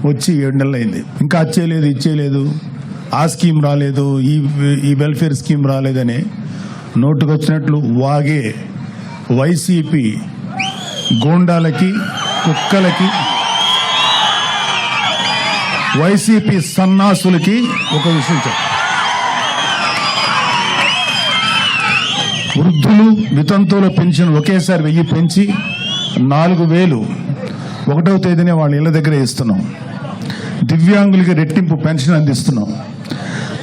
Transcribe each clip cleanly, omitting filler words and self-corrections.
వచ్చి 7 నెలలు అయింది. ఇంకా అది ఇచ్చేయలేదు, ఆ స్కీమ్ రాలేదు, ఈ వెల్ఫేర్ స్కీమ్ రాలేదని నోటుకు వచ్చినట్లు వాగే వైసీపీ గోండాలకి, కుక్కలకి, వైసీపీ సన్నాసులకి ఒక విషయం చెప్ప, వృద్ధులు వితంతువుల పెన్షన్ ఒకేసారి 1000 పెంచి 4000 1వ తేదీనే వాళ్ళ ఇళ్ల దగ్గర ఇస్తున్నాం. దివ్యాంగులకి రెట్టింపు పెన్షన్ అందిస్తున్నాం.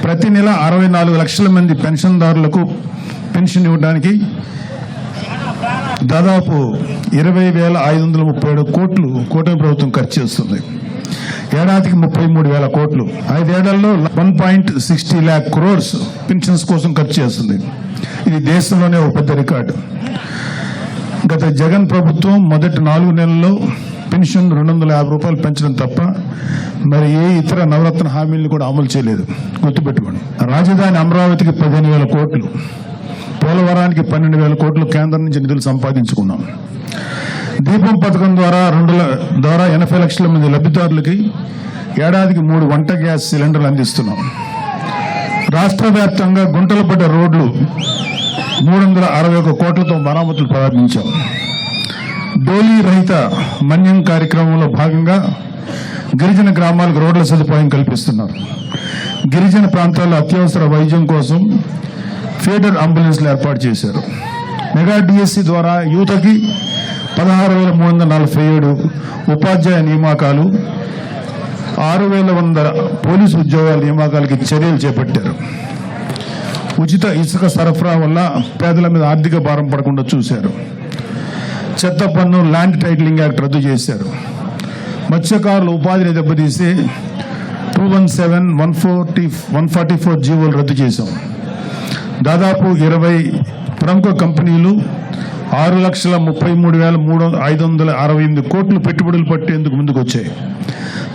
ప్రతి నెల 64 లక్షల మంది పెన్షన్దారులకు పెన్షన్ ఇవ్వడానికి దాదాపు 20,537 కోట్లు కూటమి ప్రభుత్వం ఖర్చు చేస్తుంది. ఏడాదికి 33,000 కోట్లు. 5 ఏళ్లలో 1.60 lakh crores పెన్షన్స్ కోసం ఖర్చు చేస్తుంది. ఇది దేశంలోనే ఒక పెద్ద రికార్డు. గత జగన్ ప్రభుత్వం మొదటి 4 నెలల్లో పెన్షన్ 250 రూపాయలు పెంచడం తప్ప మరి ఏ ఇతర నవరత్న హామీలను కూడా అమలు చేయలేదు. గుర్తుపెట్టుకోండి. రాజధాని అమరావతికి 15,000 కోట్లు, పోలవరానికి 12,000 కోట్లు కేంద్రం నుంచి నిధులు సంపాదించుకున్నాం. దీపం పథకం ద్వారా 80 లక్షల మంది లబ్ధిదారులకి ఏడాదికి 3 వంట గ్యాస్ సిలిండర్లు అందిస్తున్నాం. రాష్ట్ర వ్యాప్తంగా గుంటలు పడ్డ రోడ్లు 361 కోట్లతో మరామతులు ప్రారంభించాం. డోలీ రహిత మన్యం కార్యక్రమంలో భాగంగా గిరిజన గ్రామాలకు రోడ్ల సదుపాయం కల్పిస్తున్నారు. గిరిజన ప్రాంతాల్లో అత్యవసర వైద్యం కోసం ఫీడర్ అంబులెన్స్లు ఏర్పాటు చేశారు. మెగా డిఎస్సి ద్వారా యువతకి 16,347 ఉపాధ్యాయ నియామకాలు, 6,100 పోలీసు ఉద్యోగాల నియామకాలకి చర్యలు చేపట్టారు. ఉచిత ఇసుక సరఫరా వల్ల పేదల మీద ఆర్థిక భారం పడకుండా చూశారు. చెత్త పన్ను, ల్యాండ్ టైటిలింగ్ యాక్ట్ రద్దు చేశారు. మత్స్యకారుల ఉపాధిని దెబ్బతీసి 217, 144 జీవోలు రద్దు చేశాం. దాదాపు 20 ప్రముఖ కంపెనీలు 6,33,568 కోట్లు పెట్టుబడులు పట్టేందుకు ముందుకు వచ్చాయి.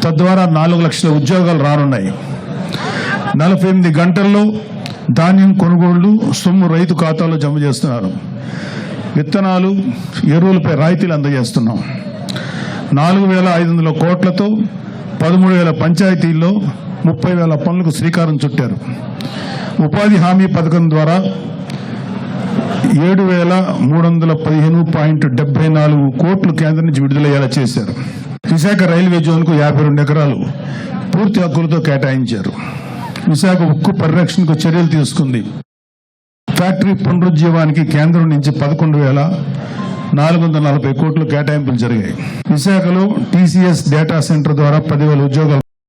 తద్వారా 4 లక్షల ఉద్యోగాలు రానున్నాయి. 48 గంటల్లో ధాన్యం కొనుగోళ్లు సొమ్ము రైతు ఖాతాలో జమ చేస్తున్నారు. విత్తనాలు, ఎరువులపై రాయితీలు అందజేస్తున్నాం. 4,500 కోట్లతో 13,000 పంచాయతీల్లో 30,000 పనులకు శ్రీకారం చుట్టారు. ఉపాధి హామీ పథకం ద్వారా 7,315.74 కోట్లు కేంద్రం నుంచి విడుదలయ్యేలా చేశారు. విశాఖ రైల్వే జోన్కు 52 ఎకరాలు పూర్తి హక్కులతో కేటాయించారు. విశాఖ ఉక్కు పరిరక్షణకు చర్యలు తీసుకుంది. ఫ్యాక్టరీ పునరుజ్జీవానికి కేంద్రం నుంచి 11,440 కోట్లు కేటాయింపులు జరిగాయి. విశాఖలో టీసీఎస్ డేటా సెంటర్ ద్వారా 10,000 ఉద్యోగాలు